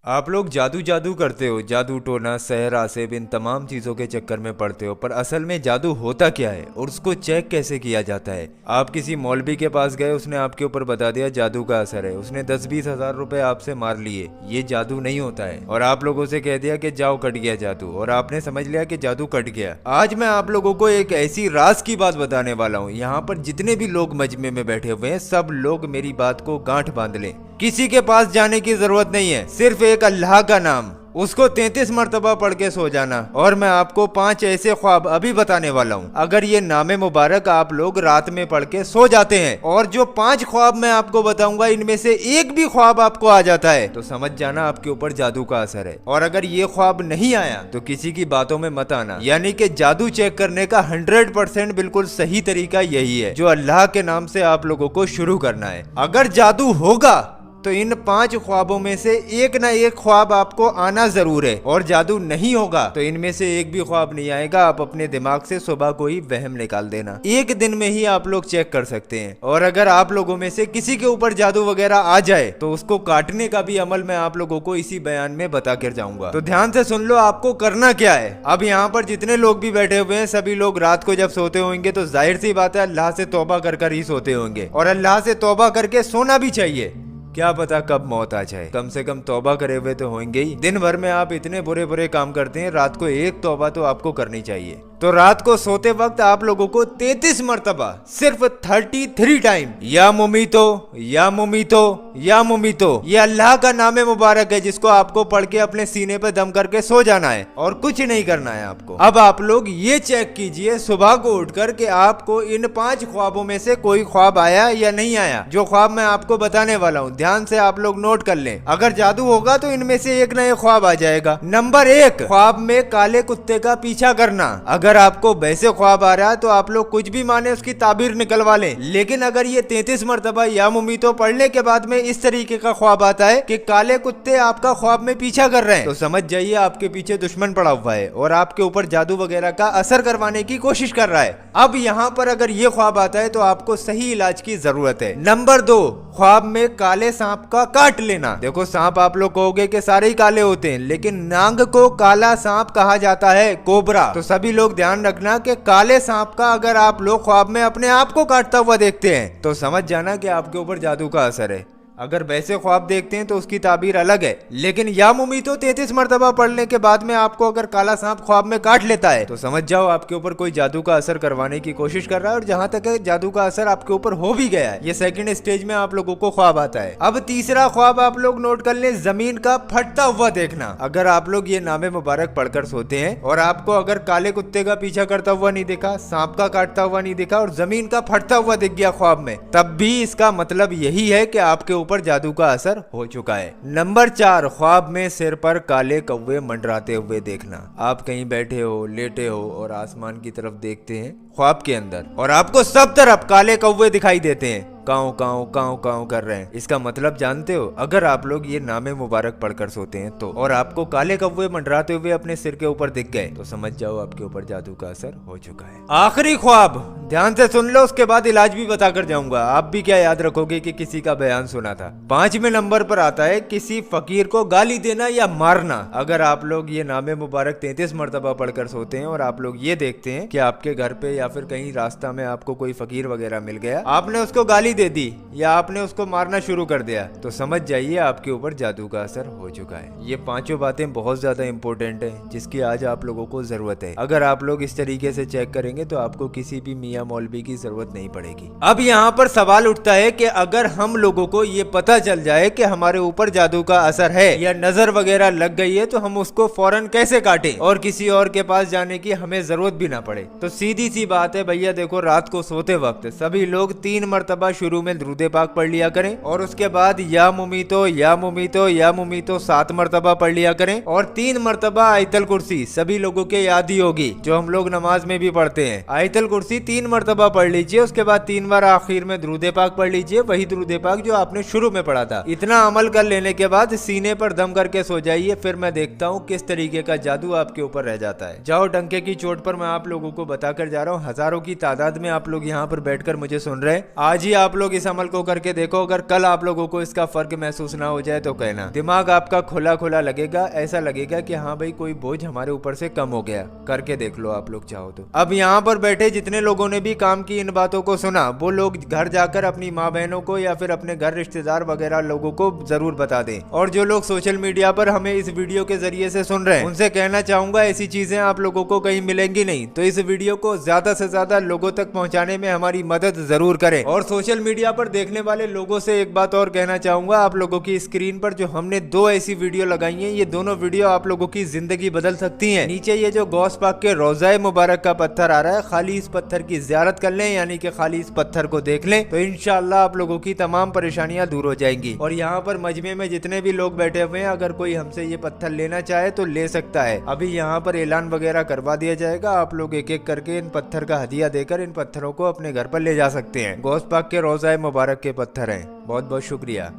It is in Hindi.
आप लोग जादू जादू करते हो, जादू टोना सहर आसेब इन तमाम चीजों के चक्कर में पड़ते हो, पर असल में जादू होता क्या है और उसको चेक कैसे किया जाता है। आप किसी मौलवी के पास गए, उसने आपके ऊपर बता दिया जादू का असर है, उसने 10-20 हजार रुपए आपसे मार लिए, ये जादू नहीं होता है। और आप लोगों से कह दिया कि जाओ कट गया जादू, और आपने समझ लिया कि जादू कट गया। आज मैं आप लोगों को एक ऐसी राज की बात बताने वाला हूँ, यहाँ पर जितने भी लोग मजमे में बैठे हुए हैं सब लोग मेरी बात को गांठ बांध लें। किसी के पास जाने की जरूरत नहीं है, सिर्फ एक अल्लाह का नाम, उसको 33 मरतबा पढ़ के सो जाना। और मैं आपको 5 ऐसे ख्वाब अभी बताने वाला हूँ, अगर ये नामे मुबारक आप लोग रात में पढ़ के सो जाते हैं और जो 5 ख्वाब मैं आपको बताऊंगा इनमें से एक भी ख्वाब आपको आ जाता है तो समझ जाना आपके ऊपर जादू का असर है। और अगर ये ख्वाब नहीं आया तो किसी की बातों में मत आना। यानी कि जादू चेक करने का 100% बिल्कुल सही तरीका यही है, जो अल्लाह के नाम से आप लोगों को शुरू करना है। अगर जादू होगा तो इन 5 ख्वाबों में से एक ना एक ख्वाब आपको आना जरूर है, और जादू नहीं होगा तो इनमें से एक भी ख्वाब नहीं आएगा। आप अपने दिमाग से सुबह को ही वहम निकाल देना, एक दिन में ही आप लोग चेक कर सकते हैं। और अगर आप लोगों में से किसी के ऊपर जादू वगैरह आ जाए तो उसको काटने का भी अमल मैं आप लोगों को इसी बयान में बता कर जाऊंगा। तो ध्यान से सुन लो आपको करना क्या है। अब यहाँ पर जितने लोग भी बैठे हुए हैं सभी लोग रात को जब सोते होंगे तो जाहिर सी बात है अल्लाह से तौबा कर ही सोते होंगे, और अल्लाह से तौबा करके सोना भी चाहिए। क्या पता कब मौत आ जाए, कम से कम तौबा करे हुए तो होंगे ही। दिन भर में आप इतने बुरे बुरे काम करते हैं, रात को एक तौबा तो आपको करनी चाहिए। तो रात को सोते वक्त आप लोगों को 33 मरतबा, सिर्फ 33 टाइम या मुमीतो या मुमीतो या मुमीतो, ये अल्लाह का नाम मुबारक है जिसको आपको पढ़ के अपने सीने पे दम करके सो जाना है और कुछ नहीं करना है आपको। अब आप लोग ये चेक कीजिए सुबह को उठकर कि आपको इन 5 ख्वाबों में से कोई ख्वाब आया या नहीं आया। जो ख्वाब मैं आपको बताने वाला हूँ ध्यान से आप लोग नोट कर लें। अगर जादू होगा तो इनमें से एक ना एक ख्वाब आ जाएगा। नंबर 1, ख्वाब में काले कुत्ते का पीछा करना। अगर आपको वैसे ख्वाब आ रहा है तो आप लोग कुछ भी माने उसकी ताबीर निकलवा लें, लेकिन अगर ये 33 मरतबा या मुमीतो पढ़ने के बाद में इस तरीके का ख्वाब आता है कि काले कुत्ते आपका ख्वाब में पीछा कर रहे हैं तो समझ जाइए आपके पीछे दुश्मन पड़ा हुआ है और आपके ऊपर जादू वगैरह का असर करवाने की कोशिश कर रहा है। अब यहाँ पर अगर ये ख्वाब आता है तो आपको सही इलाज की जरूरत है। नंबर 2, ख्वाब में काले सांप का काट लेना। देखो सांप आप लोग कहोगे कि सारे ही काले होते हैं, लेकिन नाग को काला सांप कहा जाता है, कोबरा। तो सभी लोग ध्यान रखना कि काले सांप का अगर आप लोग ख्वाब में अपने आप को काटता हुआ देखते हैं तो समझ जाना कि आपके ऊपर जादू का असर है। अगर वैसे ख्वाब देखते हैं तो उसकी ताबीर अलग है, लेकिन या मुमीतो 33 मरतबा पढ़ने के बाद में आपको अगर काला सांप ख्वाब में काट लेता है तो समझ जाओ आपके ऊपर कोई जादू का असर करवाने की कोशिश कर रहा है, और जहां तक है जादू का असर आपके ऊपर हो भी गया है। ये सेकंड स्टेज में आप लोगों को ख्वाब आता है। अब तीसरा ख्वाब आप लोग नोट कर लें, जमीन का फटता हुआ देखना। अगर आप लोग ये नामे मुबारक पढ़कर सोते हैं और आपको अगर काले कुत्ते का पीछा करता हुआ नहीं दिखा, सांप का काटता हुआ नहीं दिखा और जमीन का फटता हुआ दिख गया ख्वाब में, तब भी इसका मतलब यही है कि आपके ऊपर जादू का असर हो चुका है। नंबर 4, ख्वाब में सिर पर काले कौवे मंडराते हुए देखना। आप कहीं बैठे हो, लेटे हो और आसमान की तरफ देखते हैं ख्वाब के अंदर और आपको सब तरफ काले कौवे दिखाई देते हैं, काऊ काऊ काऊ काऊ कर रहे हैं। इसका मतलब जानते हो? अगर आप लोग ये नामे मुबारक पढ़कर सोते हैं तो और आपको काले कौवे मंडराते हुए अपने सिर के ऊपर दिख गए तो समझ जाओ आपके ऊपर जादू का असर हो चुका है। आखिरी ख्वाब ध्यान से सुन लो, उसके बाद इलाज भी बताकर जाऊंगा। आप भी क्या याद रखोगे कि किसी का बयान सुना था। 5वें नंबर पर आता है किसी फकीर को गाली देना या मारना। अगर आप लोग ये नामे मुबारक 33 मरतबा पढ़कर सोते हैं और आप लोग ये देखते हैं कि आपके घर पे या फिर कहीं रास्ता में आपको कोई फकीर वगैरह मिल गया, आपने उसको गाली दे दी या आपने उसको मारना शुरू कर दिया तो समझ जाइए आपके ऊपर जादू का असर हो चुका है। ये 5 बातें बहुत ज्यादा इंपॉर्टेंट है जिसकी आज आप लोगों को जरूरत है। अगर आप लोग इस तरीके से चेक करेंगे तो आपको किसी भी मियां मौलवी की जरूरत नहीं पड़ेगी। अब यहाँ पर सवाल उठता है कि अगर हम लोगों को ये पता चल जाए कि हमारे ऊपर जादू का असर है या नजर वगैरह लग गई है तो हम उसको फौरन कैसे काटें और किसी और के पास जाने की हमें जरूरत भी ना पड़े। तो सीधी सी बात है भैया, देखो रात को सोते वक्त सभी लोग 3 मरतबा शुरू में दुरूद पाक पढ़ लिया करें और उसके बाद या मुमीतो या मुमीतो या मुमीतो 7 मरतबा पढ़ लिया करें और 3 मरतबा आयतल कुर्सी। सभी लोगों के याद ही होगी जो हम लोग नमाज में भी पढ़ते हैं। आयतल कुर्सी 3 मरतबा पढ़ लीजिए, उसके बाद 3 बार आखिर में दुरूद पाक पढ़ लीजिए, वही दुरूद पाक जो आपने शुरू में पढ़ा था। इतना अमल कर लेने के बाद सीने पर दम करके सो जाइए, फिर मैं देखता हूँ किस तरीके का जादू आपके ऊपर रह जाता है। जाओ डंके की चोट पर मैं आप लोगों को बताकर जा रहा हूँ, हजारों की तादाद में आप लोग यहाँ पर बैठकर मुझे सुन रहे हैं। आज ही आप आप लोग इस अमल को करके देखो, अगर कल आप लोगों को इसका फर्क महसूस ना हो जाए तो कहना। दिमाग आपका खुला खुला लगेगा, ऐसा लगेगा कि हाँ भाई कोई बोझ हमारे ऊपर से कम हो गया। करके देख लो आप लोग चाहो तो। अब यहाँ पर बैठे जितने लोगों ने भी काम की इन बातों को सुना, वो लोग घर जाकर अपनी माँ बहनों को या फिर अपने घर रिश्तेदार वगैरह लोगों को जरूर बता दें। और जो लोग सोशल मीडिया पर हमें इस वीडियो के जरिए से सुन रहे हैं, उनसे कहना चाहूंगा ऐसी चीजें आप लोगों को कहीं मिलेंगी नहीं, तो इस वीडियो को ज्यादा से ज्यादा लोगों तक पहुंचाने में हमारी मदद जरूर करें। और सोशल मीडिया पर देखने वाले लोगों से एक बात और कहना चाहूंगा, आप लोगों की स्क्रीन पर जो हमने 2 ऐसी वीडियो लगाई है, ये दोनों वीडियो आप लोगों की जिंदगी बदल सकती है। नीचे ये जो गौस पाक के रोज़ाए मुबारक का पत्थर आ रहा है, खाली इस पत्थर की ज़ियारत कर लें, यानी कि खाली इस पत्थर को देख लें, तो इंशाअल्लाह आप लोगों की तमाम परेशानियां दूर हो जाएंगी। और यहाँ पर मजमे में जितने भी लोग बैठे हुए हैं, अगर कोई हमसे ये पत्थर लेना चाहे तो ले सकता है। अभी यहाँ पर ऐलान वगैरह करवा दिया जाएगा, आप लोग एक एक करके इन पत्थर का हदिया देकर इन पत्थरों को अपने घर पर ले जा सकते हैं। गौस पाक के रोज़ाए मुबारक के पत्थर हैं। बहुत बहुत शुक्रिया।